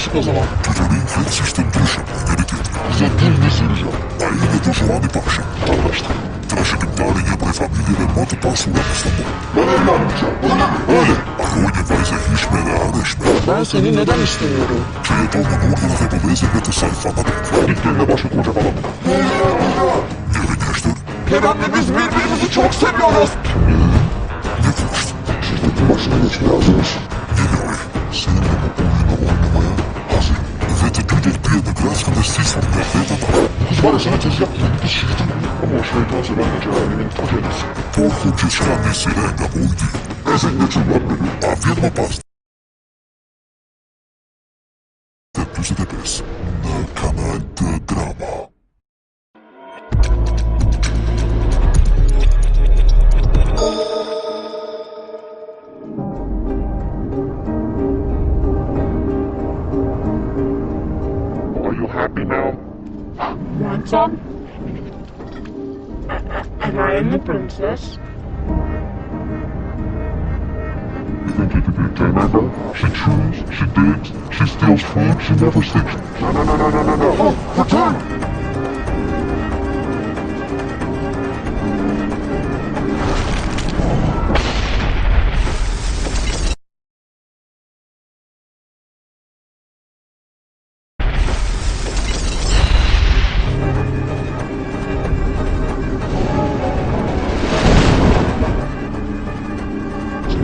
Shiko zaman. Të të rinë fleksisht të ndryshëm në njëri tjetër. Zotin në Sirja. A i dhe të Zhuani Pasha. Ta është. Trashëgimtari një prej familjeve më të pasura në Istanbul. Bana lanë që. Ole. Arroj një vajzë hishme dhe areshme. Seni neden istemiyorum? Që jeton në nurdhën dhe pëllezeve të saj fanatik. Gittiğinde başı koca falan. Njëri njështër, Kerem'le biz birbirimizi çok seviyoruz. një kusht. Şirketin başına geçmeye hazırız. Një loj, se në më ujnë në oynamaya hazır. Ve të dy do të pje në graskën e sisur nga vetat ta. Kız var ya sana tez yaptığını biz şirketin. Ama o şeytan sevenle Celal'in ta kendisi. Por ku që shka një sire nga ujdi. Ezek ne çullar beni. A vjetë më pas. Dhe 25 në kanal të drama. Are you happy now? Want some? Am I the princess? You think you could be a tamer? She chews, she digs, she steals food, she never sleeps. No. Oh, return!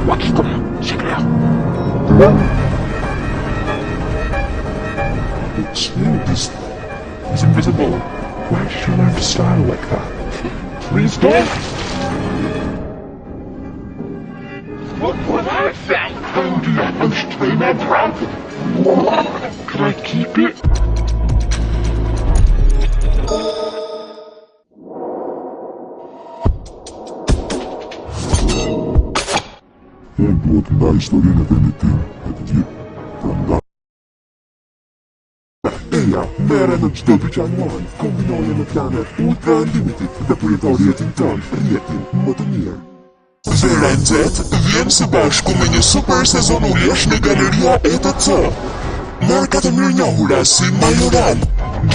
What's the c'est clair. It's you, he's invisible. Why did you learn to style like that? Please don't! Look what I found! Found your first trainer drop! Can I keep it? Unë duhet nga historinë e vendit tim, e të gjithë, për nga. Eja, mere në qdo dyqanon, kombinoje në planet Ultra Unlimited dhe përjetari jetin tënë, rjetin më të mirë. Vera Nxehtë vjen së bashku me një super sezon ullësh në Galeria ETC. Markat e mirë njohura si Majoral,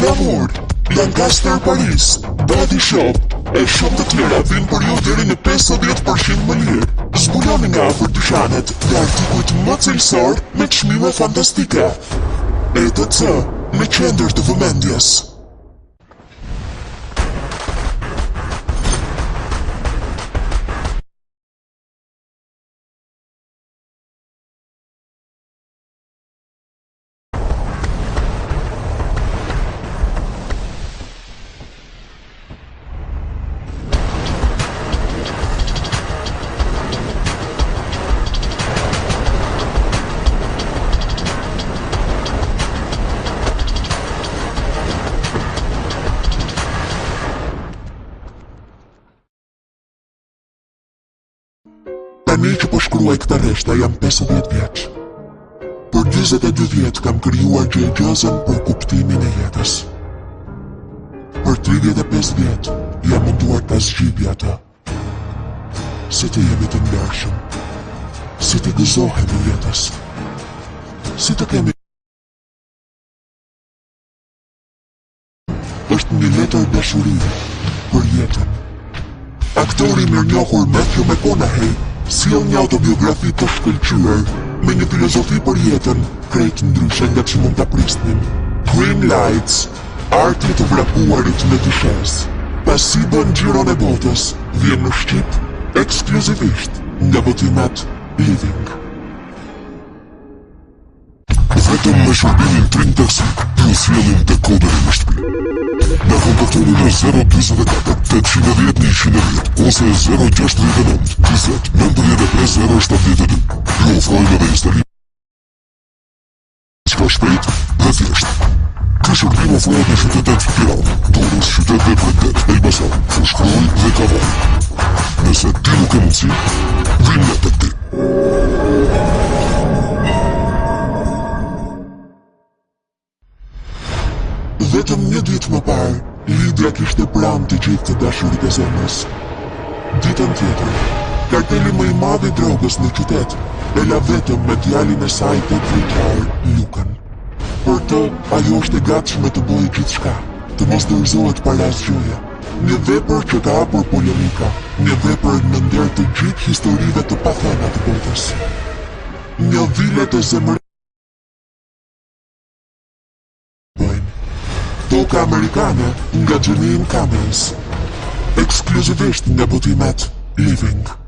Glamour, Lancaster Paris, Body Shop e shumë të tjera vinë për ju deri në 50% më lirë. Zbuloni nga afër dyqanet dhe artikujt më cilësor me çmime fantastike. ETC në qendër të vëmendjes. Tani që po shkruaj këta reshta jam 50 vjeç. Për 22 vjet kam krijuar gjëzën për kuptimin e jetës. Për 35 vjet jam munduar ta zgjidhja atë. Si të jemi të ndershëm, si të gëzohemi jetës, si të kemi. Është një letër dashurie për jetën. Aktori mirënjohur Matthew McConaughey sjell një autobiografi të shkëlqyer me një filozofi për jetën, krejt ndryshe nga që mund ta prisnim. Green Lights, arti të vrapuarit në dyshes. Pasi bën gjiron e botës, vjen në Shqip ekskluzivisht nga botimat Living. Vetëm me shërbimin Trim Taxi, ju sjellin dekoderin në shtëpi. Na kontaktoni në 024 810 110 ose 069 20 95 072. Ju ofrojmë edhe instalim shka shpejt dhe thjesht. Ky shërbim ofrohet në qytetet Tiranë, Durrës, qytet dhe Pregdet, Elbasan, Fushkruaj dhe Kavaj. Nëse ti nuk e mundësi, vinë ne tek ti. Vetëm një ditë më parë, Lidja kishte pranë të gjithë të dashurit e zemrës. Ditën tjetër, karteli më i madh i drogës në qytet e la vetëm me djalin e saj 8 vjeçar, Lukën. Për të, ajo është e gatshme të bëjë gjithçka, të mos dorëzohet para asgjëje. Një vepër që ka hapur polemika, një vepër në nder të gjithë historive të pathëna të botës. Një vile të zemrës. Toka amerikane nga Janine Cummins, ekskluzivisht nga botimet Living.